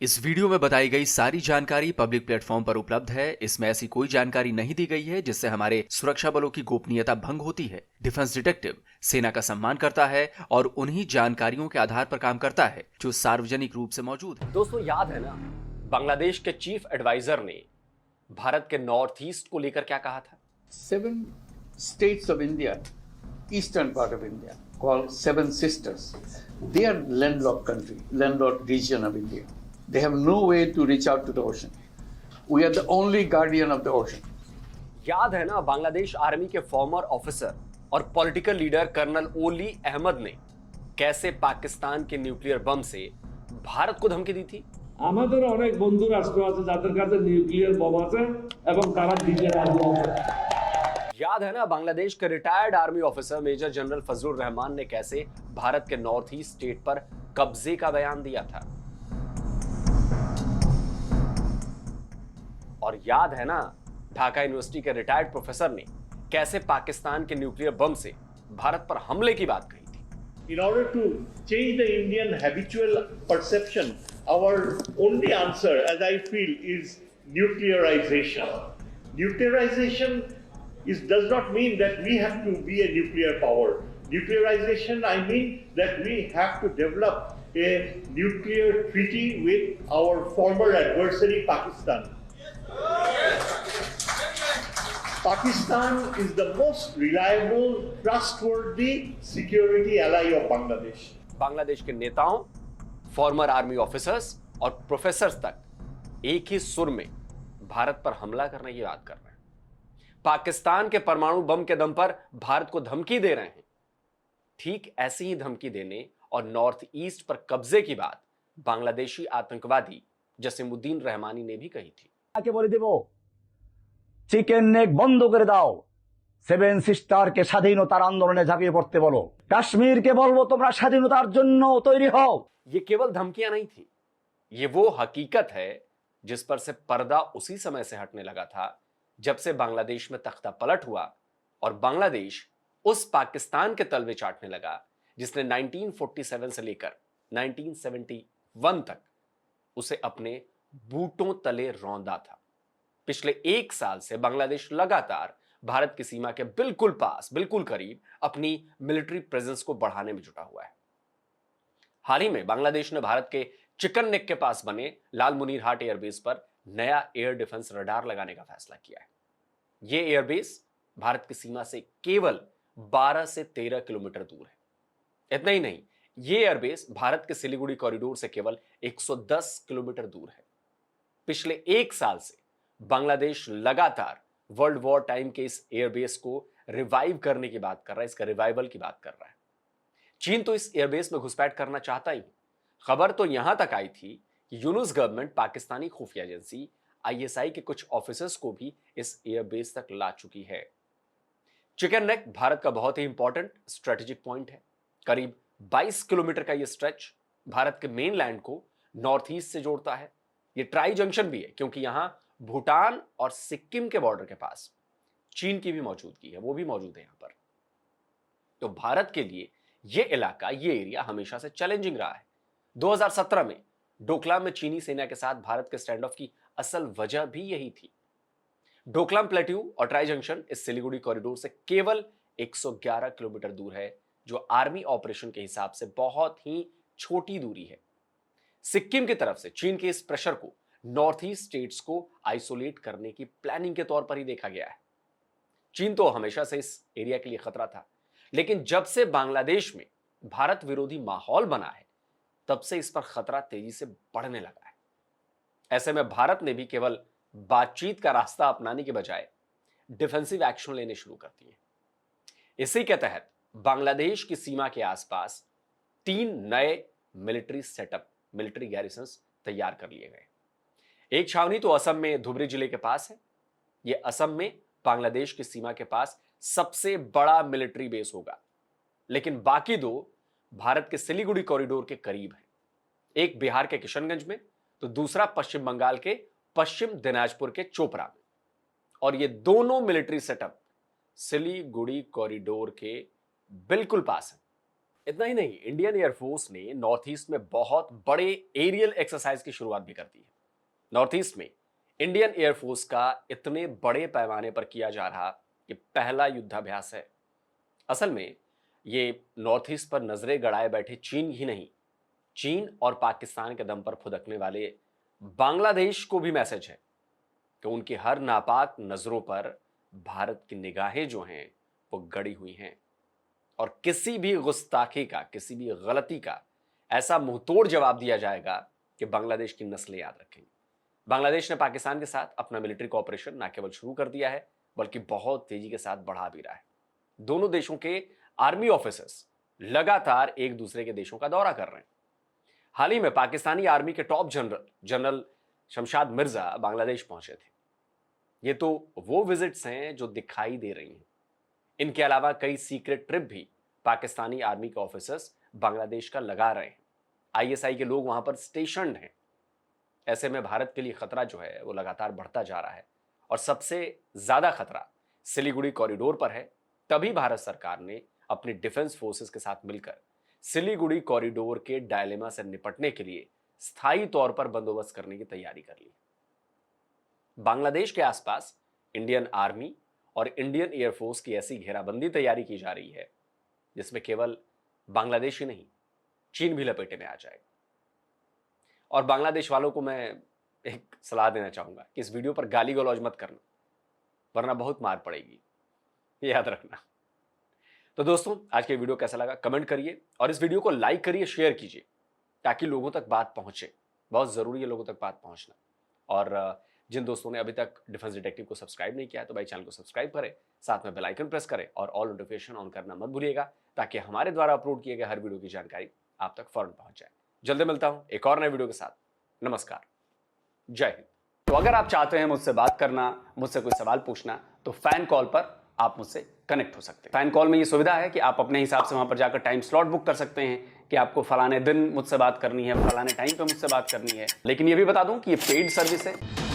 इस वीडियो में बताई गई सारी जानकारी पब्लिक प्लेटफॉर्म पर उपलब्ध है। इसमें ऐसी कोई जानकारी नहीं दी गई है जिससे हमारे सुरक्षा बलों की गोपनीयता भंग होती है। डिफेंस डिटेक्टिव सेना का सम्मान करता है और उन्हीं जानकारियों के आधार पर काम करता है जो सार्वजनिक रूप से मौजूद है। दोस्तों, याद है ना, बांग्लादेश के चीफ एडवाइजर ने भारत के नॉर्थ ईस्ट को लेकर क्या कहा था? 7 states of India, eastern part of India, called Seven Sisters. They are landlocked country, landlocked region of India. They have no way to reach out to the ocean. We are the only guardian of the ocean. याद है ना, Bangladesh army के farmer officer और political leader colonel ओली अहमद ने कैसे पाकिस्तान के nuclear bomb से भारत को धमकी दी थी? আমাদের অনেক বন্ধু রাষ্ট্র আছে যাদের কাছে নিউক্লিয়ার বম আছে এবং তারা দিতে রাজি আছে। याद है ना, बांग्लादेश के retired army officer major general Fazlur Rahman ने कैसे भारत के नॉर्थ ईस्ट स्टेट पर कब्जे का बयान दिया था। और याद है ना, ढाका यूनिवर्सिटी के रिटायर्ड प्रोफेसर ने कैसे पाकिस्तान के न्यूक्लियर बम से भारत पर हमले की बात कही थी। In order to change the Indian habitual perception, our only answer, as I feel, is nuclearization. Nuclearization does not mean that we have to be a nuclear power. Nuclearization, I mean that we have to develop a nuclear treaty with our former adversary, Pakistan. Pakistan is the most reliable, trustworthy security ally of Bangladesh. Bangladesh के नेताओं, farmer army officers और professors तक एक ही सुर में भारत पर हमला करने की बात कर रहे हैं। पाकिस्तान के परमाणु बम के दम पर भारत को धमकी दे रहे हैं। ठीक ऐसी ही धमकी देने और नॉर्थ ईस्ट पर कब्जे की बात बांग्लादेशी आतंकवादी जसीमुद्दीन रहमानी ने भी कही थी। আগে বলে দেব, চিকেন নেক বন্ধ করে দাও, সেভেন সিস্টারকে স্বাধীনতার আন্দোলনে ঝাঁপিয়ে পড়তে বলো, কাশ্মীরকে বলবো তোমরা স্বাধীনতার জন্য তৈরি হও। ये केवल धमकियां नहीं थी, ये वो हकीकत है जिस पर से पर्दा उसी समय से हटने लगा था जब से बांग्लादेश में तख्ता पलट हुआ और बांग्लादेश उस पाकिस्तान के तलवे चाटने लगा जिसने 1947 से लेकर 1971 तक उसे अपने बूटों तले रौंदा था। पिछले एक साल से बांग्लादेश लगातार भारत की सीमा के बिल्कुल पास, बिल्कुल करीब अपनी मिलिट्री प्रेजेंस को बढ़ाने में जुटा हुआ है। हाल ही में बांग्लादेश ने भारत के चिकन नेक के पास बने लाल मुनीर हाट एयरबेस पर नया एयर डिफेंस रडार लगाने का फैसला किया है। यह एयरबेस भारत की सीमा से केवल 12 से 13 किलोमीटर दूर है। इतना ही नहीं, यह एयरबेस भारत के सिलीगुड़ी कॉरिडोर से केवल 110 किलोमीटर दूर है। पिछले एक साल से बांग्लादेश लगातार वर्ल्ड वॉर टाइम के इस एयरबेस को रिवाइव करने की बात कर रहा है, इसका रिवाइवल की बात कर रहा है। चीन तो इस एयरबेस में घुसपैठ करना चाहता ही। खबर तो यहां तक आई थी कि यूनुस गवर्नमेंट पाकिस्तानी खुफिया एजेंसी आईएसआई के कुछ ऑफिसर्स को भी इस एयरबेस तक ला चुकी है। चिकन नेक भारत का बहुत ही इंपॉर्टेंट स्ट्रेटेजिक पॉइंट है। करीब 22 किलोमीटर का यह स्ट्रेच भारत के मेनलैंड को नॉर्थ ईस्ट से जोड़ता है। यह ट्राई जंक्शन भी है क्योंकि यहां भूटान और सिक्किम के बॉर्डर के पास चीन की भी मौजूदगी है, वो भी मौजूद है यहां पर। तो भारत के लिए यह इलाका, यह एरिया हमेशा से चैलेंजिंग रहा है। 2017 में डोकलाम में चीनी सेना के साथ भारत के स्टैंड ऑफ की असल वजह भी यही थी। डोकलाम प्लेट्यू और ट्राई जंक्शन इस सिलीगुड़ी कॉरिडोर से केवल 111 किलोमीटर दूर है, जो आर्मी ऑपरेशन के हिसाब से बहुत ही छोटी दूरी है। सिक्किम की तरफ से चीन के इस प्रेशर को नॉर्थ ईस्ट स्टेट्स को आइसोलेट करने की प्लानिंग के तौर पर ही देखा गया है। चीन तो हमेशा से इस एरिया के लिए खतरा था, लेकिन जब से बांग्लादेश में भारत विरोधी माहौल बना है तब से इस पर खतरा तेजी से बढ़ने लगा है। ऐसे में भारत ने भी केवल बातचीत का रास्ता अपनाने के बजाय डिफेंसिव एक्शन लेने शुरू कर दिए। इसी के तहत बांग्लादेश की सीमा के आसपास 3 नए मिलिट्री सेटअप, मिलिट्री गैरिसन्स तैयार कर लिए गए। एक छावनी तो असम में धुबरी जिले के पास है। यह असम में बांग्लादेश की सीमा के पास सबसे बड़ा मिलिट्री बेस होगा, लेकिन बाकी 2 भारत के सिलीगुड़ी कॉरिडोर के करीब है। एक बिहार के किशनगंज में तो दूसरा पश्चिम बंगाल के पश्चिम दिनाजपुर के चोपड़ा में। और ये दोनों मिलिट्री सेटअप सिलीगुड़ी कॉरिडोर के बिल्कुल पास है। इतना ही नहीं, इंडियन एयरफोर्स ने नॉर्थ ईस्ट में बहुत बड़े एरियल एक्सरसाइज की शुरुआत भी कर दी है। नॉर्थ ईस्ट में इंडियन एयरफोर्स का इतने बड़े पैमाने पर किया जा रहा ये पहला युद्धाभ्यास है। असल में ये नॉर्थ ईस्ट पर नजरें गड़ाए बैठे चीन ही नहीं, चीन और पाकिस्तान के दम पर फुदकने वाले बांग्लादेश को भी मैसेज है कि उनकी हर नापाक नजरों पर भारत की निगाहें जो हैं वो गड़ी हुई हैं और किसी भी गुस्ताखी का, किसी भी गलती का ऐसा मुंहतोड़ जवाब दिया जाएगा कि बांग्लादेश की नस्लें याद रखेंगी। बांग्लादेश ने पाकिस्तान के साथ अपना मिलिट्री कॉपरेशन न केवल शुरू कर दिया है बल्कि बहुत तेजी के साथ बढ़ा भी रहा है। दोनों देशों के आर्मी ऑफिसर्स लगातार एक दूसरे के देशों का दौरा कर रहे हैं। हाल ही में पाकिस्तानी आर्मी के टॉप जनरल शमशाद मिर्जा बांग्लादेश पहुंचे थे। ये तो वो विजिट्स हैं जो दिखाई दे रही हैं। इनके अलावा कई सीक्रेट ट्रिप भी पाकिस्तानी आर्मी के ऑफिसर्स बांग्लादेश का लगा रहे हैं। आईएसआई के लोग वहां पर स्टेशन्ड हैं। ऐसे में भारत के लिए खतरा जो है वो लगातार बढ़ता जा रहा है और सबसे ज्यादा खतरा सिलीगुड़ी कॉरिडोर पर है। तभी भारत सरकार ने अपनी डिफेंस फोर्सेस के साथ मिलकर सिलीगुड़ी कॉरिडोर के डायलेमा से निपटने के लिए स्थायी तौर पर बंदोबस्त करने की तैयारी कर ली। बांग्लादेश के आसपास इंडियन आर्मी और इंडियन एयरफोर्स की ऐसी घेराबंदी तैयारी की जा रही है जिसमें केवल बांग्लादेश ही नहीं, चीन भी लपेटे में आ जाएगा। और बांग्लादेश वालों को मैं एक सलाह देना चाहूंगा कि इस वीडियो पर गाली गलौज मत करना, वरना बहुत मार पड़ेगी, याद रखना। तो दोस्तों, आज के वीडियो कैसा लगा कमेंट करिए और इस वीडियो को लाइक करिए, शेयर कीजिए ताकि लोगों तक बात पहुंचे। बहुत जरूरी है लोगों तक बात पहुंचना। और जिन दोस्तों ने अभी तक डिफेंस डिटेक्टिव को सब्सक्राइब नहीं किया है तो भाई चैनल को सब्सक्राइब करें, साथ में बेल आइकन प्रेस करें और ऑल नोटिफिकेशन ऑन करना मत भूलिएगा ताकि हमारे द्वारा अपलोड किए गए हर वीडियो की जानकारी आप तक फौरन पहुंच जाए। जल्दी मिलता हूं एक और नए वीडियो के साथ। नमस्कार, जय हिंद। तो अगर आप चाहते हैं मुझसे बात करना, मुझसे कोई सवाल पूछना, तो फैन कॉल पर आप मुझसे कनेक्ट हो सकते हैं। फैन कॉल में ये सुविधा है कि आप अपने हिसाब से वहां पर जाकर टाइम स्लॉट बुक कर सकते हैं कि आपको फलाने दिन मुझसे बात करनी है, फलाने टाइम पे मुझसे बात करनी है। लेकिन ये भी बता दूं कि ये पेड सर्विस है।